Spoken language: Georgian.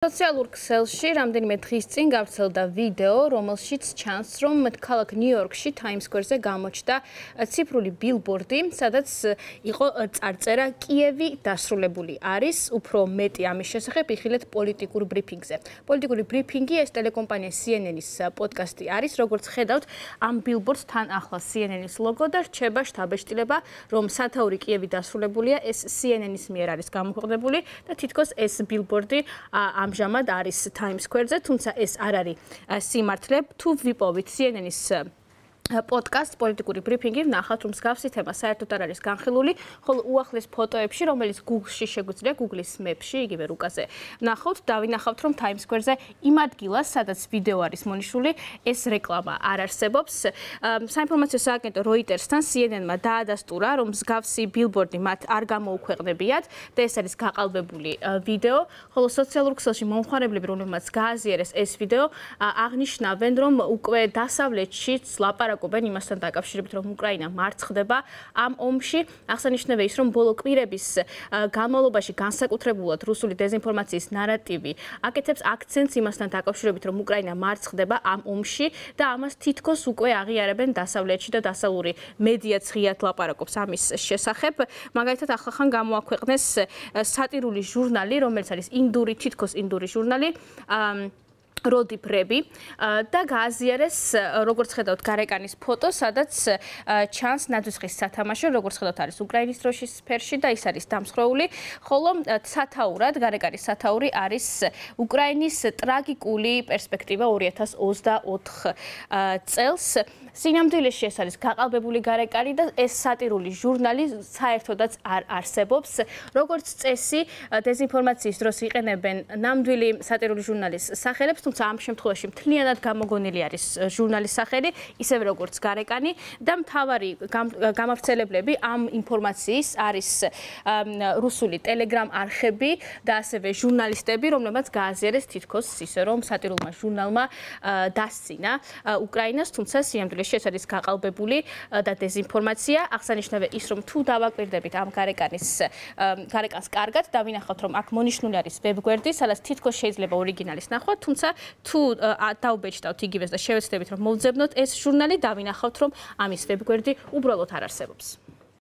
სოციალურ ქსელში რამდენიმე დღის წინ გავრცელდა ვიდეო, რომელშიც ჩანს, რომ ქალაქ ნიუ-იორკში Times Square-ზე გამოჩნდა ციფრული ბილბორდი, სადაც იყო წარწერა კიევი დასრულებული არის, უფრო მეტი ამის შესახებ იხილეთ პოლიტიკურ ბრიფინგზე. პოლიტიკური ბრიფინგი ეს ტელეკომპანია CNN-ის პოდკასტი არის, როგორც ხედავთ, ამ ბილბორდს თან ახლა CNN-ის ლოგო და რჩება შთაბეჭდილება, რომ სათაური კიევი დასრულებულია, ეს CNN-ის მიერ არის გამოქვეყნებული და თითქოს ეს ბილბორდი ამჟამად არის Times Square-ზე, თუმცა ეს არ არის სიმართლე. თუ ვიპოვით CNN-ის პოდკასტ პოლიტიკური ბრიფინგი ვნახავთ, რომ მსგავსი თემა საერთოდ არ არის განხილული, ხოლო უახლეს ფოტოებში, რომელიც Google-ში შეგვიძლია, Google-ის Maps-ში, იგივე რუკაზე ვნახავთ, დავინახავთ, რომ Times Square-ზე იმ ადგილას, სადაც ვიდეო არის მონიშნული, ეს რეკლამა არ არსებობს. საინფორმაციო სააგენტო Reuters-თან CNN-მა დაადასტურა, რომ მსგავსი ბილბორდი მათ არ გამოუქვეყნებიათ და ეს არის გაყალბებული ვიდეო, ხოლო სოციალურ ქსელში მომხმარებლები, რომლებმაც გააზიარეს ეს ვიდეო, აღნიშნავენ, რომ უკვე დასავლეთშიც ლაპარაკობენ იმასთან დაკავშირებით, რომ უკრაინა მარცხდება ამ ომში. აღსანიშნავია ის, რომ ბოლო კვირების განმავლობაში განსაკუთრებულად რუსული დეზინფორმაციის ნარატივი აკეთებს აქცენტს იმასთან დაკავშირებით, რომ უკრაინა მარცხდება ამ ომში და ამას თითქოს უკვე აღიარებენ დასავლეთში და დასავლური მედიაც ღიად ლაპარაკობს ამის შესახებ. მაგალითად, ახლახან გამოაქვეყნეს სატირული ჟურნალი, რომელიც არის თითქოს ინდური ჟურნალი, როდი პრები და გააზიარეს, როგორც ხედავთ, გარეკანის ფოტო, სადაც ჩანს ნაძვისხის სათამაშო, როგორც ხედავთ, არის უკრაინის დროშის სფეროში და ის არის დამსხვრეული, ხოლო სათაურად, გარეკანის სათაური არის უკრაინის ტრაგიკული პერსპექტივა 2024 წელს. სინამდვილეში ეს არის გაყალბებული გარეკანი და ეს სატირული ჟურნალი საერთოდაც არ არსებობს. როგორც წესი, დეზინფორმაციის დროს იყენებენ ნამდვილი სატირული ჟურნალის სახელებს, თუმცა ამ შემთხვევაში მთლიანად გამოგონილი არის ჟურნალის სახელი, ისევე როგორც გარეკანი და მთავარი გამავრცელებლები ამ ინფორმაციის არის რუსული Telegram არხები და ასევე ჟურნალისტები, რომლებმაც გააზიარეს თითქოს ისე, რომ სატირულმა ჟურნალმა დასცინა უკრაინას, თუმცა სინამდვილეში ეს არის გაყალბებული და დეზინფორმაცია. აღსანიშნავია ის, რომ თუ დავაკვირდებით ამ გარეკანს კარგად, დავინახავთ, რომ აქ მონიშნული არის ვებგვერდი, სადაც თითქოს შეიძლება ორიგინალის ნახვა, თუმცა თუ დაუბეჭდავთ იგივეს და შევეცდებით, რომ მოვძებნოთ ეს ჟურნალი, დავინახავთ, რომ ამის ვებგვერდი უბრალოდ არ არსებობს.